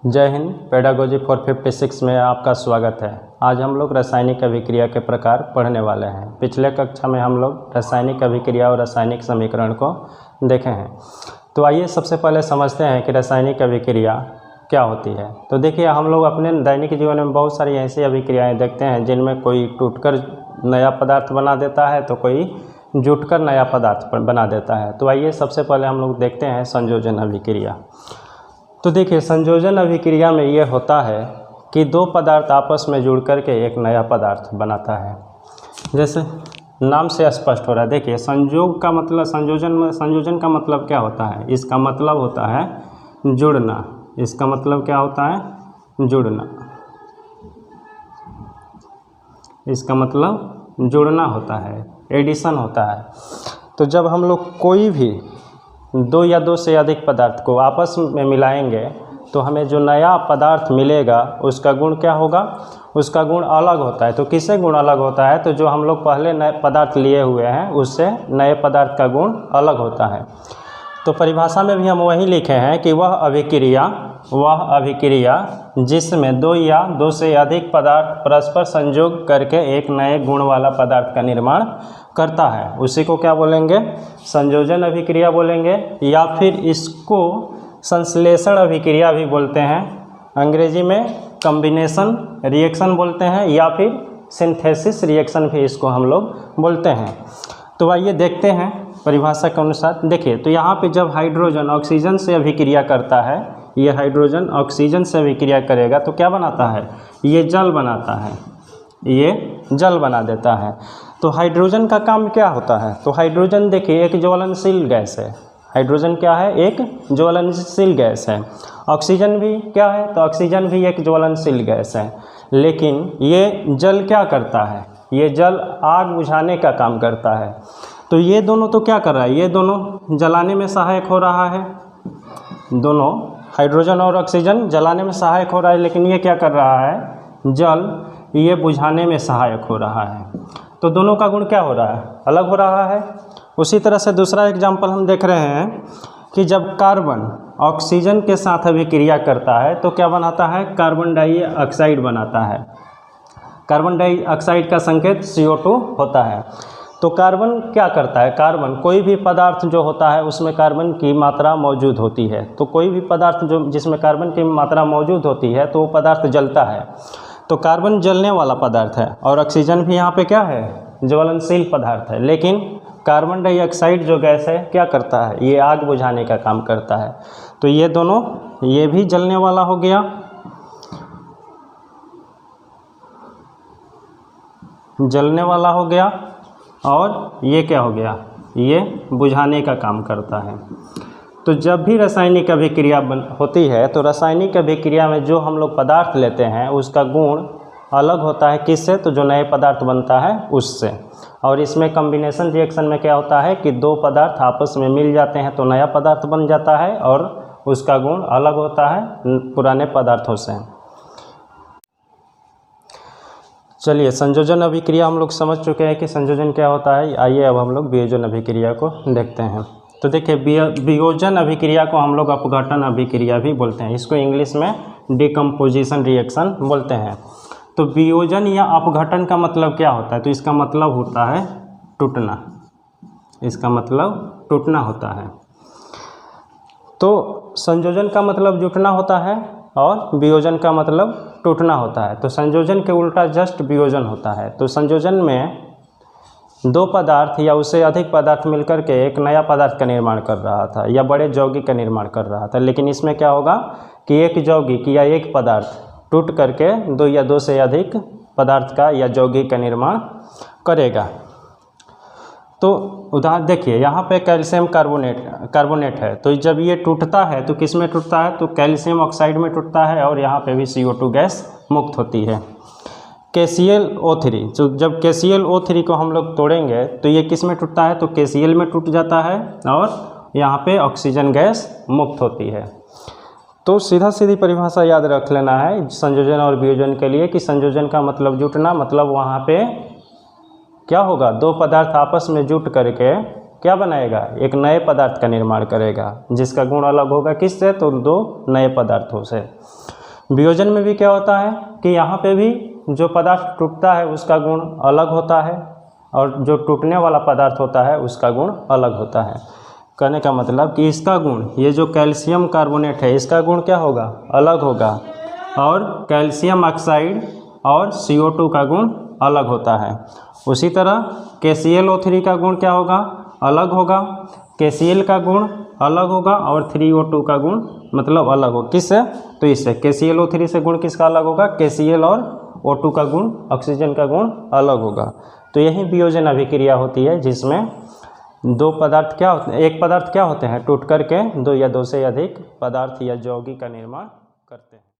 जय हिंद। पेडागोजी 456 में आपका स्वागत है। आज हम लोग रासायनिक अभिक्रिया के प्रकार पढ़ने वाले हैं। पिछले कक्षा में हम लोग रासायनिक अभिक्रिया और रासायनिक समीकरण को देखे हैं। तो आइए सबसे पहले समझते हैं कि रासायनिक अभिक्रिया क्या होती है। तो देखिए, हम लोग अपने दैनिक जीवन में बहुत सारी ऐसी अभिक्रियाएँ देखते हैं जिनमें कोई टूटकर नया पदार्थ बना देता है तो कोई जुटकर नया पदार्थ बना देता है। तो आइए सबसे पहले हम लोग देखते हैं संयोजन अभिक्रिया। तो देखिए, संयोजन अभिक्रिया में ये होता है कि दो पदार्थ आपस में जुड़ करके एक नया पदार्थ बनाता है। जैसे नाम से स्पष्ट हो रहा है। देखिए, संयोग का मतलब संयोजन का मतलब क्या होता है? इसका मतलब होता है जुड़ना। इसका मतलब क्या होता है? जुड़ना। इसका मतलब जुड़ना होता है, एडिशन होता है। तो जब हम लोग कोई भी दो या दो से अधिक पदार्थ को आपस में मिलाएंगे तो हमें जो नया पदार्थ मिलेगा उसका गुण क्या होगा? उसका गुण अलग होता है। तो किससे गुण अलग होता है? तो जो हम लोग पहले नए पदार्थ लिए हुए हैं उससे नए पदार्थ का गुण अलग होता है। तो परिभाषा में भी हम वही लिखे हैं कि वह अभिक्रिया जिसमें दो या दो से अधिक पदार्थ परस्पर संयोग करके एक नए गुण वाला पदार्थ का निर्माण करता है, उसी को क्या बोलेंगे? संयोजन अभिक्रिया बोलेंगे, या फिर इसको संश्लेषण अभिक्रिया भी बोलते हैं। अंग्रेजी में कॉम्बिनेशन रिएक्शन बोलते हैं, या फिर सिंथेसिस रिएक्शन भी इसको हम लोग बोलते हैं। तो आइए देखते हैं परिभाषा के अनुसार। देखिए, तो यहाँ पे जब हाइड्रोजन ऑक्सीजन से अभिक्रिया करता है, ये हाइड्रोजन ऑक्सीजन से अभिक्रिया करेगा तो क्या बनाता है? ये जल बनाता है, ये जल बना देता है। तो हाइड्रोजन का काम क्या होता है? तो हाइड्रोजन देखिए एक ज्वलनशील गैस है। हाइड्रोजन क्या है? एक ज्वलनशील गैस है। ऑक्सीजन भी क्या है? तो ऑक्सीजन भी एक ज्वलनशील गैस है। लेकिन ये जल क्या करता है? ये जल आग बुझाने का काम करता है। तो ये दोनों तो क्या कर रहा है? ये दोनों जलाने में सहायक हो रहा है। दोनों हाइड्रोजन और ऑक्सीजन जलाने में सहायक हो रहा है, लेकिन ये क्या कर रहा है? जल ये बुझाने में सहायक हो रहा है। तो दोनों का गुण क्या हो रहा है? अलग हो रहा है। उसी तरह से दूसरा एग्जाम्पल हम देख रहे हैं कि जब कार्बन ऑक्सीजन के साथ अभिक्रिया करता है तो क्या बनाता है? कार्बन डाइऑक्साइड बनाता है। कार्बन डाइऑक्साइड का संकेत CO2 होता है। तो कार्बन क्या करता है? कार्बन कोई भी पदार्थ जो होता है उसमें कार्बन की मात्रा मौजूद होती है। तो कोई भी पदार्थ जो जिसमें कार्बन की मात्रा मौजूद होती है तो वो पदार्थ जलता है। तो कार्बन जलने वाला पदार्थ है और ऑक्सीजन भी यहाँ पे क्या है? ज्वलनशील पदार्थ है। लेकिन कार्बन डाइऑक्साइड जो गैस है क्या करता है? ये आग बुझाने का काम करता है। तो ये दोनों, ये भी जलने वाला हो गया, जलने वाला हो गया, और ये क्या हो गया? ये बुझाने का काम करता है। तो जब भी रासायनिक अभिक्रिया होती है तो रासायनिक अभिक्रिया में जो हम लोग पदार्थ लेते हैं उसका गुण अलग होता है। किससे? तो जो नए पदार्थ बनता है उससे। और इसमें कॉम्बिनेशन रिएक्शन में क्या होता है कि दो पदार्थ आपस में मिल जाते हैं तो नया पदार्थ बन जाता है और उसका गुण अलग होता है पुराने पदार्थों से। चलिए, संयोजन अभिक्रिया हम लोग समझ चुके हैं कि संयोजन क्या होता है। आइए अब हम लोग वियोजन अभिक्रिया को देखते हैं। तो देखिए, वियोजन अभिक्रिया को हम लोग अपघटन अभिक्रिया भी बोलते हैं। इसको इंग्लिश में डिकम्पोजिशन रिएक्शन बोलते हैं। तो वियोजन या अपघटन का मतलब क्या होता है? तो इसका मतलब होता है टूटना। इसका मतलब टूटना होता है। तो संयोजन का मतलब जुटना होता है और वियोजन का मतलब टूटना होता है। तो संयोजन के उल्टा जस्ट वियोजन होता है। तो संयोजन में दो पदार्थ या उससे अधिक पदार्थ मिलकर के एक नया पदार्थ का निर्माण कर रहा था या बड़े यौगिक का निर्माण कर रहा था। लेकिन इसमें क्या होगा कि एक यौगिक या एक पदार्थ टूट करके दो या दो से अधिक पदार्थ का या यौगिक का निर्माण करेगा। तो उदाहरण देखिए, यहाँ पे कैल्शियम कार्बोनेट है। तो जब ये टूटता है तो किस में टूटता है? तो कैल्शियम ऑक्साइड में टूटता है और यहाँ पे भी CO2 गैस मुक्त होती है। KClO3, तो जब KClO3 को हम लोग तोड़ेंगे तो ये किस में टूटता है? तो KCl में टूट जाता है और यहाँ पे ऑक्सीजन गैस मुक्त होती है। तो सीधा सीधी परिभाषा याद रख लेना है संयोजन और वियोजन के लिए कि संयोजन का मतलब जुटना, मतलब वहाँ पे क्या होगा? दो पदार्थ आपस में जुट करके क्या बनाएगा, एक नए पदार्थ का निर्माण करेगा जिसका गुण अलग होगा किससे, तो दो नए पदार्थों से। वियोजन में भी क्या होता है कि यहाँ पे भी जो पदार्थ टूटता है उसका गुण अलग होता है और जो टूटने वाला पदार्थ होता है उसका गुण अलग होता है। कहने का मतलब कि इसका गुण, ये जो कैल्शियम कार्बोनेट है इसका गुण क्या होगा, अलग होगा, और कैल्शियम ऑक्साइड और CO2 का गुण अलग होता है। उसी तरह KClO3 का गुण क्या होगा, अलग होगा, KCl का गुण अलग होगा और 3O2 का गुण मतलब अलग हो, किससे, तो इससे KClO3 से गुण किसका अलग होगा, KCl और O2 का गुण, ऑक्सीजन का गुण अलग होगा। तो यही वियोजन अभिक्रिया होती है जिसमें दो पदार्थ क्या होते हैं, एक पदार्थ क्या होते हैं, टूट करके दो या दो से अधिक पदार्थ या यौगिक का निर्माण करते हैं।